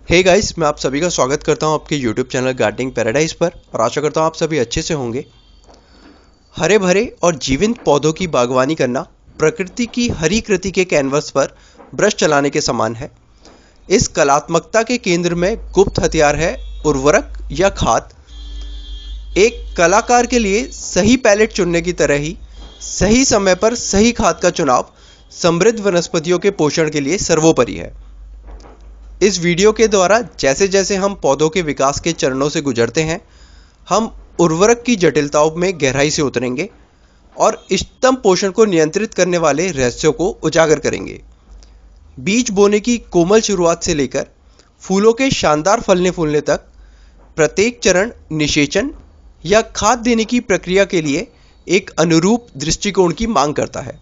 Hey guys, मैं आप सभी का स्वागत करता हूं आपके यूट्यूब चैनल गार्डनिंग पैराडाइज पर और आशा करता हूं आप सभी अच्छे से होंगे। हरे भरे और जीवंत पौधों की बागवानी करना प्रकृति की हरी कृति के कैनवस पर ब्रश चलाने के समान है। इस कलात्मकता के केंद्र में गुप्त हथियार है उर्वरक या खाद। एक कलाकार के लिए सही पैलेट चुनने की तरह ही सही समय पर सही खाद का चुनाव समृद्ध वनस्पतियों के पोषण के लिए सर्वोपरि है। इस वीडियो के द्वारा जैसे जैसे हम पौधों के विकास के चरणों से गुजरते हैं, हम उर्वरक की जटिलताओं में गहराई से उतरेंगे और इष्टतम पोषण को नियंत्रित करने वाले रहस्यों को उजागर करेंगे। बीज बोने की कोमल शुरुआत से लेकर फूलों के शानदार फलने फूलने तक प्रत्येक चरण निषेचन या खाद देने की प्रक्रिया के लिए एक अनुरूप दृष्टिकोण की मांग करता है।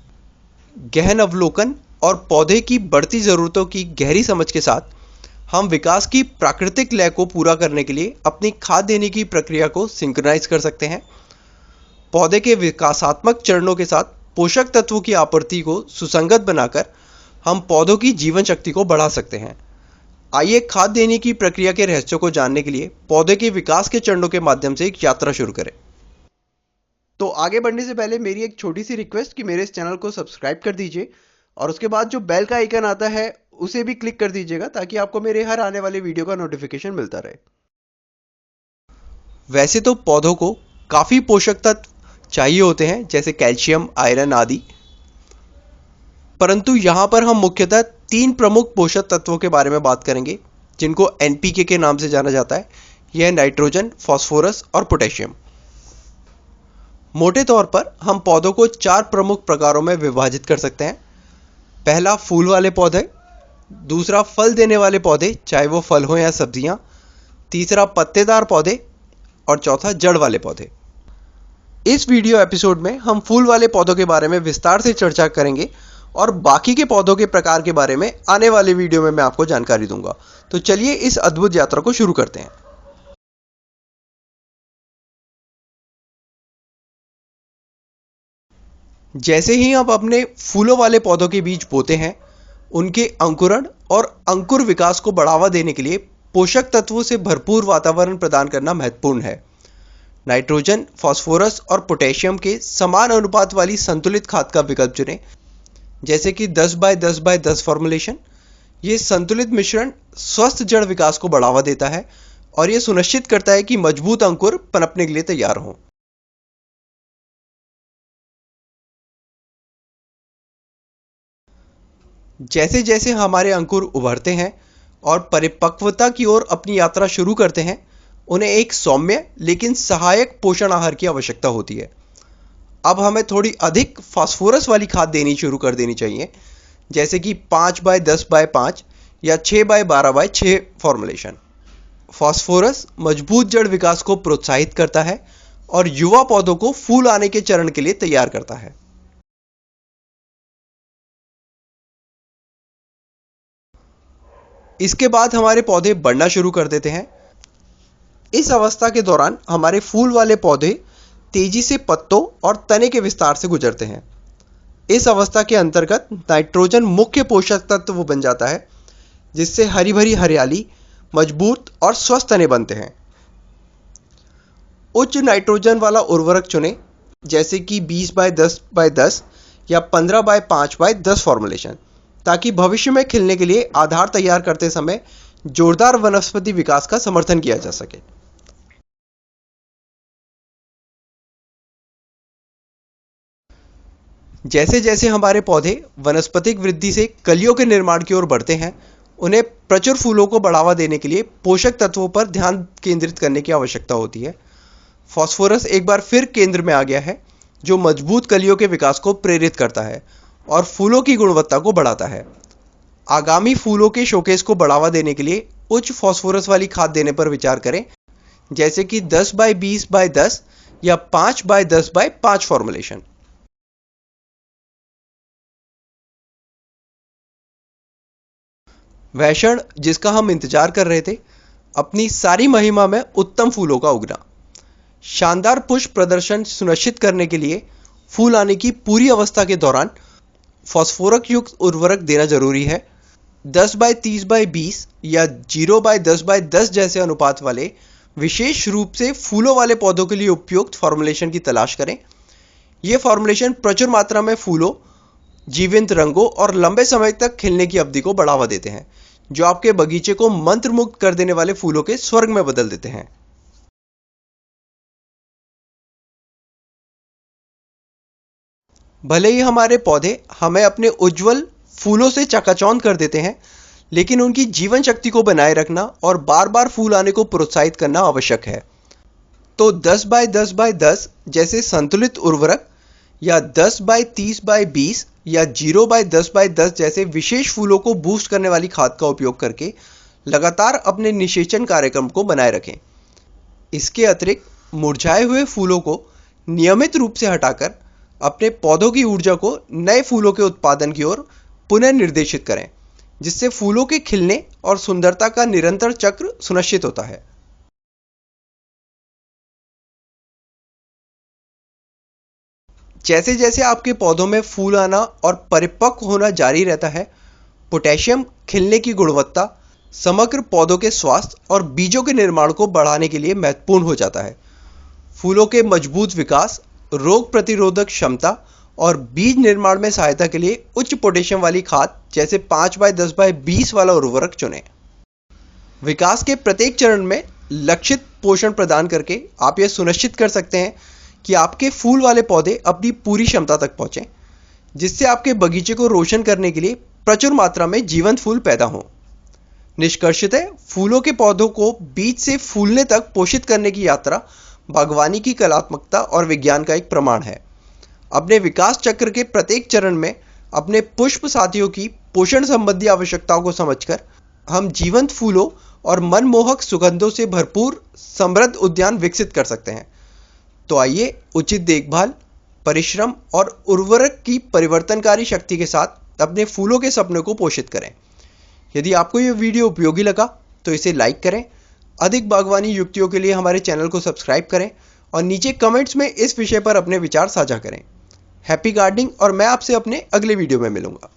गहन अवलोकन और पौधे की बढ़ती ज़रूरतों की गहरी समझ के साथ हम विकास की प्राकृतिक लय को पूरा करने के लिए अपनी खाद देने की प्रक्रिया को सिंक्रोनाइज कर सकते हैं। पौधे के विकासात्मक चरणों के साथ पोषक तत्वों की आपूर्ति को सुसंगत बनाकर हम पौधों की जीवन शक्ति को बढ़ा सकते हैं। आइए खाद देने की प्रक्रिया के रहस्यों को जानने के लिए पौधे के विकास के चरणों के माध्यम से एक यात्रा शुरू करें। तो आगे बढ़ने से पहले मेरी एक छोटी सी रिक्वेस्ट कि मेरे इस चैनल को सब्सक्राइब कर दीजिए और उसके बाद जो बेल का आइकन आता है उसे भी क्लिक कर दीजिएगा ताकि आपको मेरे हर आने वाले वीडियो का नोटिफिकेशन मिलता रहे। वैसे तो पौधों को काफ़ी पोषक तत्व चाहिए होते हैं जैसे कैल्शियम, आयरन आदि, परंतु यहाँ पर हम मुख्यतः 3 प्रमुख पोषक तत्वों के बारे में बात करेंगे जिनको एनपीके के नाम से जाना जाता है। यह नाइट्रोजन, फास्फोरस और पोटेशियम। मोटे तौर पर हम पौधों को 4 प्रमुख प्रकारों में विभाजित कर सकते हैं। पहला फूल वाले पौधे, दूसरा फल देने वाले पौधे चाहे वो फल हो या सब्जियां, तीसरा पत्तेदार पौधे और चौथा जड़ वाले पौधे। इस वीडियो एपिसोड में हम फूल वाले पौधों के बारे में विस्तार से चर्चा करेंगे और बाकी के पौधों के प्रकार के बारे में आने वाले वीडियो में मैं आपको जानकारी दूंगा। तो चलिए इस अद्भुत यात्रा को शुरू करते हैं। जैसे ही आप अपने फूलों वाले पौधों के बीज बोते हैं, उनके अंकुरण और अंकुर विकास को बढ़ावा देने के लिए पोषक तत्वों से भरपूर वातावरण प्रदान करना महत्वपूर्ण है। नाइट्रोजन, फास्फोरस और पोटेशियम के समान अनुपात वाली संतुलित खाद का विकल्प चुनें, जैसे कि 10x10x10 फॉर्मुलेशन। ये संतुलित मिश्रण स्वस्थ जड़ विकास को बढ़ावा देता है और यह सुनिश्चित करता है कि मजबूत अंकुर पनपने के लिए तैयार हों। जैसे जैसे हमारे अंकुर उभरते हैं और परिपक्वता की ओर अपनी यात्रा शुरू करते हैं, उन्हें एक सौम्य लेकिन सहायक पोषण आहार की आवश्यकता होती है। अब हमें थोड़ी अधिक फास्फोरस वाली खाद देनी शुरू कर देनी चाहिए, जैसे कि 5x10x5 या 6x12x6 फॉर्मुलेशन। फास्फोरस मजबूत जड़ विकास को प्रोत्साहित करता है और युवा पौधों को फूल आने के चरण के लिए तैयार करता है। इसके बाद हमारे पौधे बढ़ना शुरू कर देते हैं। इस अवस्था के दौरान हमारे फूल वाले पौधे तेजी से पत्तों और तने के विस्तार से गुजरते हैं। इस अवस्था के अंतर्गत नाइट्रोजन मुख्य पोषक तत्व बन जाता है, जिससे हरी भरी हरियाली, मजबूत और स्वस्थ तने बनते हैं। उच्च नाइट्रोजन वाला उर्वरक चुनें, जैसे कि 20x10x10 या 15x5x10 फॉर्मुलेशन, ताकि भविष्य में खिलने के लिए आधार तैयार करते समय जोरदार वनस्पति विकास का समर्थन किया जा सके। जैसे जैसे हमारे पौधे वनस्पतिक वृद्धि से कलियों के निर्माण की ओर बढ़ते हैं, उन्हें प्रचुर फूलों को बढ़ावा देने के लिए पोषक तत्वों पर ध्यान केंद्रित करने की आवश्यकता होती है। फास्फोरस एक बार फिर केंद्र में आ गया है, जो मजबूत कलियों के विकास को प्रेरित करता है और फूलों की गुणवत्ता को बढ़ाता है। आगामी फूलों के शोकेस को बढ़ावा देने के लिए उच्च फास्फोरस वाली खाद देने पर विचार करें, जैसे कि 10x20x10 या 5x10x5 फॉर्मुलेशन। वह क्षण जिसका हम इंतजार कर रहे थे, अपनी सारी महिमा में उत्तम फूलों का उगना। शानदार पुष्प प्रदर्शन सुनिश्चित करने के लिए फूल आने की पूरी अवस्था के दौरान फास्फोरक युक्त उर्वरक देना जरूरी है, 10 बाय 30 बाय 20 या 0 बाय 10 बाय 10 जैसे अनुपात वाले विशेष रूप से फूलों वाले पौधों के लिए उपयुक्त फॉर्मुलेशन की तलाश करें। ये फॉर्मुलेशन प्रचुर मात्रा में फूलों, जीवंत रंगों और लंबे समय तक खिलने की अवधि को बढ़ावा देते हैं, जो आपके बगीचे को मंत्रमुग्ध कर देने वाले फूलों के स्वर्ग में बदल देते हैं। भले ही हमारे पौधे हमें अपने उज्जवल फूलों से चकाचौंध कर देते हैं, लेकिन उनकी जीवन शक्ति को बनाए रखना और बार बार फूल आने को प्रोत्साहित करना आवश्यक है। तो 10 बाय 10 बाय 10 जैसे संतुलित उर्वरक या 10 बाय 30 बाय 20 या 0 बाय 10 बाय 10 जैसे विशेष फूलों को बूस्ट करने वाली खाद का उपयोग करके लगातार अपने निषेचन कार्यक्रम को बनाए रखें। इसके अतिरिक्त मुरझाए हुए फूलों को नियमित रूप से हटाकर अपने पौधों की ऊर्जा को नए फूलों के उत्पादन की ओर पुनर्निर्देशित करें, जिससे फूलों के खिलने और सुंदरता का निरंतर चक्र सुनिश्चित होता है। जैसे जैसे आपके पौधों में फूल आना और परिपक्व होना जारी रहता है, पोटेशियम खिलने की गुणवत्ता, समग्र पौधों के स्वास्थ्य और बीजों के निर्माण को बढ़ाने के लिए महत्वपूर्ण हो जाता है। फूलों के मजबूत विकास, रोग प्रतिरोधक क्षमता और बीज निर्माण में सहायता के लिए उच्च पोटेशियम वाली खाद जैसे 5 बाय 10 बाय 20 वाला उर्वरक चुनें। विकास के प्रत्येक चरण में लक्षित पोषण प्रदान करके आप यह सुनिश्चित कर सकते हैं कि आपके फूल वाले पौधे अपनी पूरी क्षमता तक पहुंचें, जिससे आपके बगीचे को रोशन करने के लिए प्रचुर मात्रा में जीवंत फूल पैदा हों। निष्कर्षतः फूलों के पौधों को बीज से फूलने तक पोषित करने की यात्रा बागवानी की कलात्मकता और विज्ञान का एक प्रमाण है। अपने विकास चक्र के प्रत्येक चरण में अपने पुष्प साथियों की पोषण संबंधी आवश्यकताओं को समझकर हम जीवंत फूलों और मनमोहक सुगंधों से भरपूर समृद्ध उद्यान विकसित कर सकते हैं। तो आइए उचित देखभाल, परिश्रम और उर्वरक की परिवर्तनकारी शक्ति के साथ अपने फूलों के सपनों को पोषित करें। यदि आपको यह वीडियो उपयोगी लगा तो इसे लाइक करें, अधिक बागवानी युक्तियों के लिए हमारे चैनल को सब्सक्राइब करें और नीचे कमेंट्स में इस विषय पर अपने विचार साझा करें। हैप्पी गार्डनिंग और मैं आपसे अपने अगले वीडियो में मिलूंगा।